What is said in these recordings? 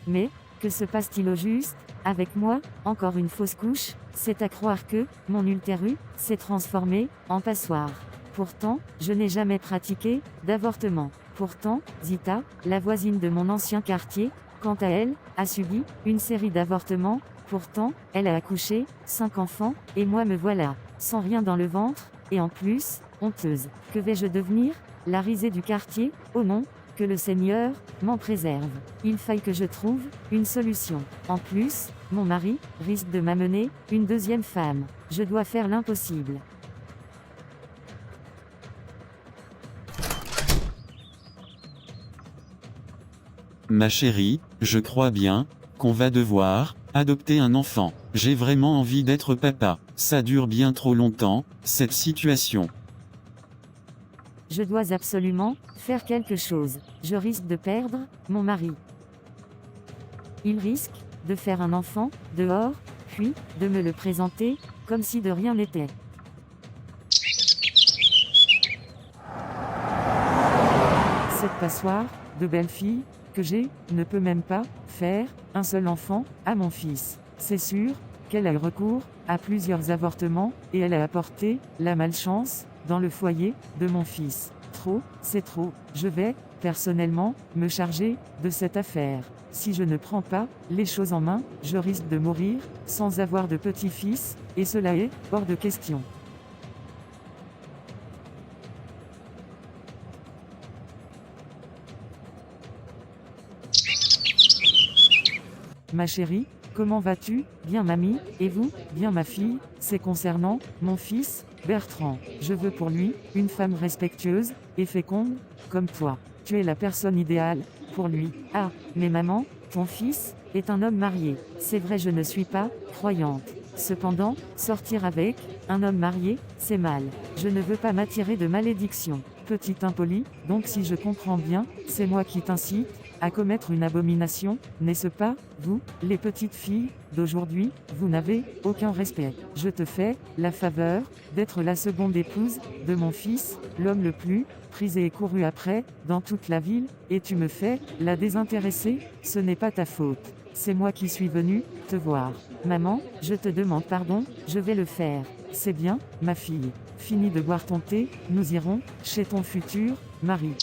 Mais, que se passe-t-il au juste, avec moi, encore une fausse couche, c'est à croire que, mon utérus, s'est transformé, en passoire. Pourtant, je n'ai jamais pratiqué, d'avortement. Pourtant, Zita, la voisine de mon ancien quartier, quant à elle, a subi, une série d'avortements. Pourtant, elle a accouché, 5 enfants, et moi me voilà, sans rien dans le ventre, et en plus, honteuse. Que vais-je devenir? La risée du quartier? Oh non, que le Seigneur m'en préserve. Il faille que je trouve une solution. En plus, mon mari risque de m'amener une deuxième femme. Je dois faire l'impossible. Ma chérie, je crois bien qu'on va devoir adopter un enfant. J'ai vraiment envie d'être papa. Ça dure bien trop longtemps, cette situation. Je dois absolument faire quelque chose. Je risque de perdre mon mari. Il risque de faire un enfant dehors, puis de me le présenter comme si de rien n'était. Cette passoire de belle fille que j'ai ne peut même pas faire un seul enfant à mon fils. C'est sûr qu'elle a eu recours à plusieurs avortements et elle a apporté la malchance dans le foyer de mon fils. Trop, c'est trop. Je vais, personnellement, me charger de cette affaire. Si je ne prends pas les choses en main, je risque de mourir sans avoir de petit-fils, et cela est hors de question. Ma chérie, comment vas-tu? Bien mamie, et vous? Bien ma fille, c'est concernant mon fils, Bertrand. Je veux pour lui une femme respectueuse et féconde, comme toi. Tu es la personne idéale pour lui. Ah, mais maman, ton fils est un homme marié. C'est vrai, je ne suis pas croyante. Cependant, sortir avec un homme marié, c'est mal. Je ne veux pas m'attirer de malédiction. Petit impoli, donc si je comprends bien, c'est moi qui t'incite à commettre une abomination, n'est-ce pas? Vous, les petites filles d'aujourd'hui, vous n'avez aucun respect. Je te fais la faveur d'être la seconde épouse de mon fils, l'homme le plus prisé et couru après dans toute la ville, et tu me fais la désintéressée. Ce n'est pas ta faute. C'est moi qui suis venu te voir. Maman, je te demande pardon, je vais le faire. C'est bien, ma fille. Fini de boire ton thé, nous irons chez ton futur mari.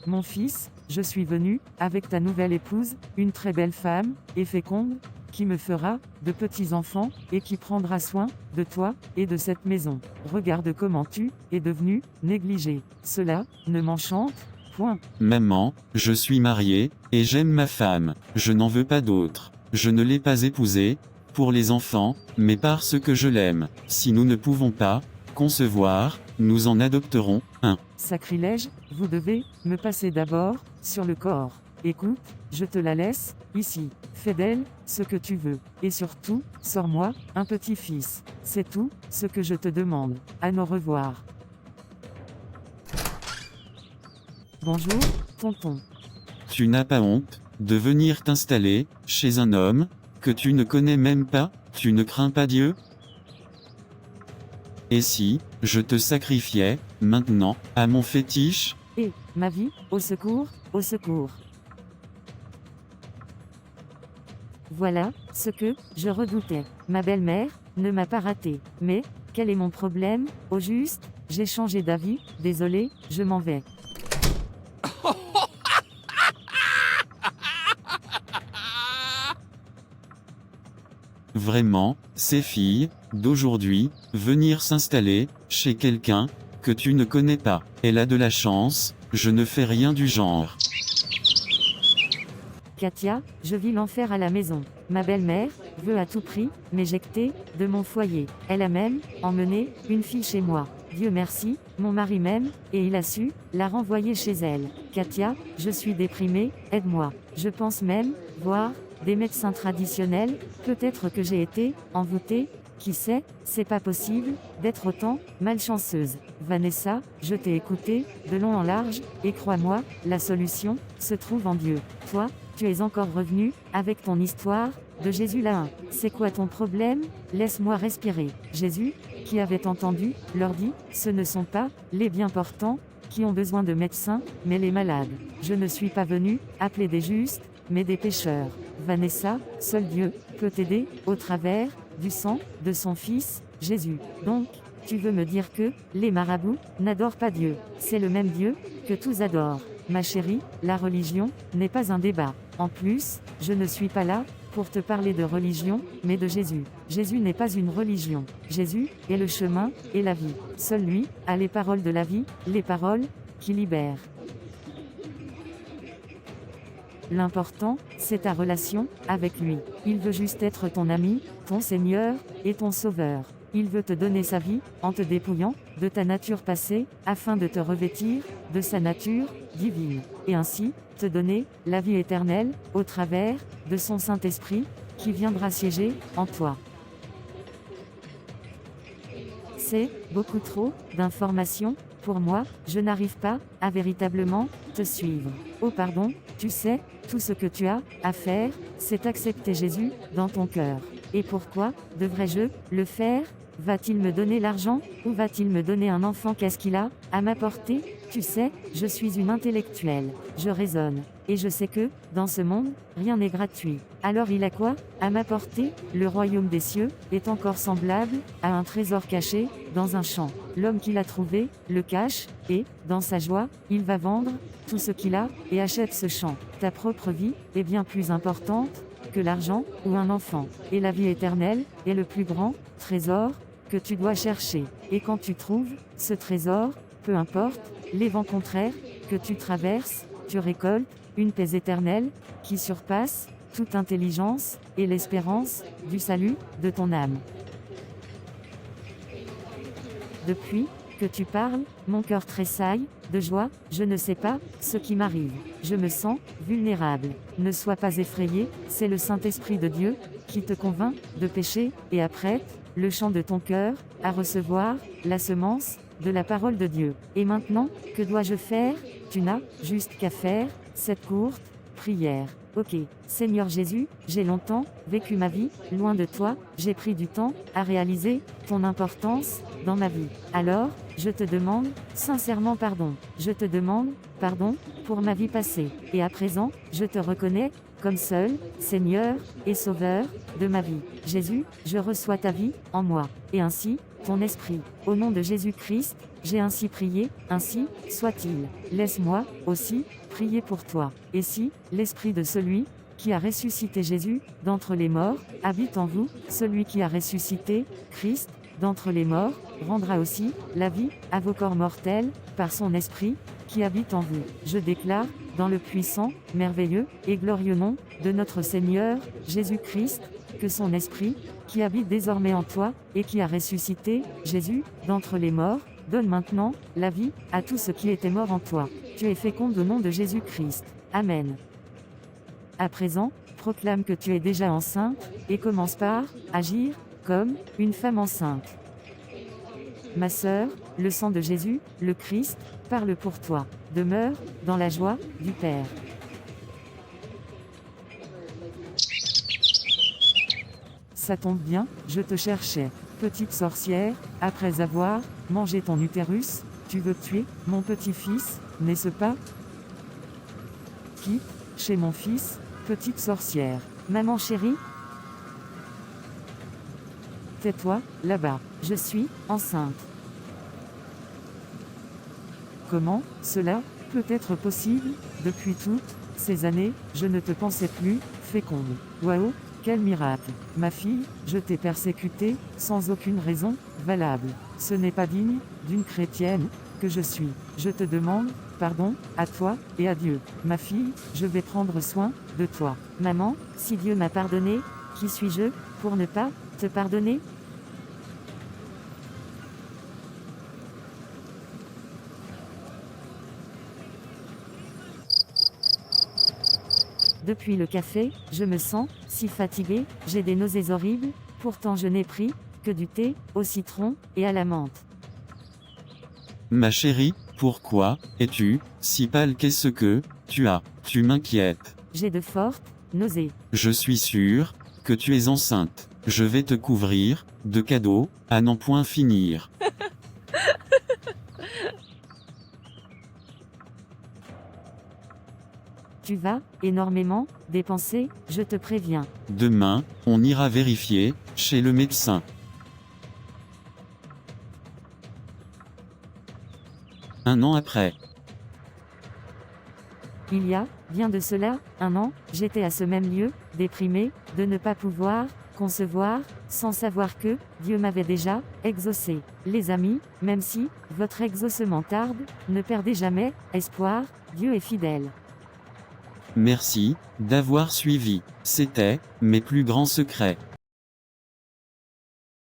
Mon fils, je suis venu avec ta nouvelle épouse, une très belle femme, et féconde, qui me fera de petits-enfants, et qui prendra soin de toi et de cette maison. Regarde comment tu es devenu négligé. Cela ne m'enchante point. Maman, je suis marié, et j'aime ma femme. Je n'en veux pas d'autre. Je ne l'ai pas épousée pour les enfants, mais parce que je l'aime. Si nous ne pouvons pas concevoir, nous en adopterons un. Sacrilège, vous devez me passer d'abord sur le corps. Écoute, je te la laisse ici. Fais d'elle ce que tu veux. Et surtout, sors-moi un petit-fils. C'est tout ce que je te demande. À nos revoir. Bonjour, tonton. Tu n'as pas honte de venir t'installer chez un homme que tu ne connais même pas? Tu ne crains pas Dieu? Et si je te sacrifiais maintenant à mon fétiche? Et, ma vie, au secours, au secours. Voilà ce que je redoutais. Ma belle-mère ne m'a pas raté. Mais, quel est mon problème? Au juste, j'ai changé d'avis, désolé, je m'en vais. Vraiment, ces filles d'aujourd'hui, venir s'installer chez quelqu'un que tu ne connais pas. Elle a de la chance, je ne fais rien du genre. Katia, je vis l'enfer à la maison. Ma belle-mère veut à tout prix m'éjecter de mon foyer. Elle a même emmené une fille chez moi. Dieu merci, mon mari m'aime, et il a su la renvoyer chez elle. Katia, je suis déprimée, aide-moi. Je pense même voir des médecins traditionnels, peut-être que j'ai été envoûtée. Qui sait, c'est pas possible d'être autant malchanceuse. Vanessa, je t'ai écouté de long en large, et crois-moi, la solution se trouve en Dieu. Toi, tu es encore revenu avec ton histoire de Jésus là. C'est quoi ton problème? Laisse-moi respirer. Jésus, qui avait entendu, leur dit, ce ne sont pas les bien portants qui ont besoin de médecins, mais les malades. Je ne suis pas venu appeler des justes, mais des pécheurs. Vanessa, seul Dieu peut t'aider, au travers du sang de son Fils, Jésus. Donc, tu veux me dire que les marabouts n'adorent pas Dieu. C'est le même Dieu que tous adorent. Ma chérie, la religion n'est pas un débat. En plus, je ne suis pas là pour te parler de religion, mais de Jésus. Jésus n'est pas une religion. Jésus est le chemin et la vie. Seul lui a les paroles de la vie, les paroles qui libèrent. L'important, c'est ta relation avec lui. Il veut juste être ton ami, ton Seigneur et ton Sauveur. Il veut te donner sa vie, en te dépouillant de ta nature passée, afin de te revêtir de sa nature divine, et ainsi te donner la vie éternelle, au travers de son Saint-Esprit, qui viendra siéger en toi. C'est beaucoup trop d'informations pour moi, je n'arrive pas à véritablement te suivre. Oh pardon, tu sais, tout ce que tu as à faire, c'est accepter Jésus dans ton cœur. Et pourquoi devrais-je le faire? Va-t-il me donner l'argent, ou va-t-il me donner un enfant? Qu'est-ce qu'il a à m'apporter? Tu sais, je suis une intellectuelle. Je raisonne. Et je sais que, dans ce monde, rien n'est gratuit. Alors il a quoi à m'apporter? Le royaume des cieux est encore semblable à un trésor caché dans un champ. L'homme qui l'a trouvé le cache, et, dans sa joie, il va vendre tout ce qu'il a et achète ce champ. Ta propre vie est bien plus importante que l'argent ou un enfant. Et la vie éternelle est le plus grand trésor que tu dois chercher. Et quand tu trouves ce trésor, peu importe les vents contraires que tu traverses, tu récoltes une paix éternelle qui surpasse toute intelligence et l'espérance du salut de ton âme. Depuis que tu parles, mon cœur tressaille de joie, je ne sais pas ce qui m'arrive. Je me sens vulnérable. Ne sois pas effrayé, c'est le Saint-Esprit de Dieu qui te convainc de pécher et apprête le champ de ton cœur à recevoir la semence de la parole de Dieu. Et maintenant, que dois-je faire? Tu n'as juste qu'à faire cette courte prière. Ok, Seigneur Jésus, j'ai longtemps vécu ma vie loin de toi, j'ai pris du temps à réaliser ton importance dans ma vie. Alors, je te demande sincèrement pardon. Je te demande pardon pour ma vie passée. Et à présent, je te reconnais comme seul Seigneur et Sauveur de ma vie. Jésus, je reçois ta vie en moi, et ainsi ton esprit. Au nom de Jésus-Christ, j'ai ainsi prié, ainsi soit-il. Laisse-moi aussi prier pour toi. Et si l'esprit de celui qui a ressuscité Jésus d'entre les morts habite en vous, celui qui a ressuscité Christ d'entre les morts rendra aussi la vie à vos corps mortels par son esprit qui habite en vous. Je déclare, dans le puissant, merveilleux et glorieux nom de notre Seigneur Jésus-Christ, que son esprit, qui habite désormais en toi, et qui a ressuscité Jésus d'entre les morts, donne maintenant la vie à tout ce qui était mort en toi. Tu es féconde au nom de Jésus-Christ. Amen. À présent, proclame que tu es déjà enceinte, et commence par agir comme une femme enceinte. Ma sœur, le sang de Jésus, le Christ, parle pour toi. Demeure dans la joie du Père. Ça tombe bien, je te cherchais. Petite sorcière, après avoir mangé ton utérus, tu veux tuer mon petit-fils, n'est-ce pas? Quitte chez mon fils, petite sorcière. Maman chérie? Tais-toi, là-bas. Je suis enceinte. Comment cela peut être possible? Depuis toutes ces années, je ne te pensais plus féconde. Waouh, quel miracle! Ma fille, je t'ai persécutée sans aucune raison valable. Ce n'est pas digne d'une chrétienne que je suis. Je te demande pardon à toi et à Dieu. Ma fille, je vais prendre soin de toi. Maman, si Dieu m'a pardonné, qui suis-je pour ne pas te pardonner? Depuis le café, je me sens si fatiguée, j'ai des nausées horribles, pourtant je n'ai pris que du thé au citron et à la menthe. Ma chérie, pourquoi es-tu si pâle? Qu'est-ce que tu as? Tu m'inquiètes. J'ai de fortes nausées. Je suis sûr que tu es enceinte. Je vais te couvrir de cadeaux à n'en point finir. Tu vas, énormément, dépenser, je te préviens. Demain, on ira vérifier, chez le médecin. Un an après. Il y a, bien de cela, un an, j'étais à ce même lieu, déprimé, de ne pas pouvoir, concevoir, sans savoir que, Dieu m'avait déjà, exaucé. Les amis, même si, votre exaucement tarde, ne perdez jamais, espoir, Dieu est fidèle. Merci, d'avoir suivi. C'était, mes plus grands secrets.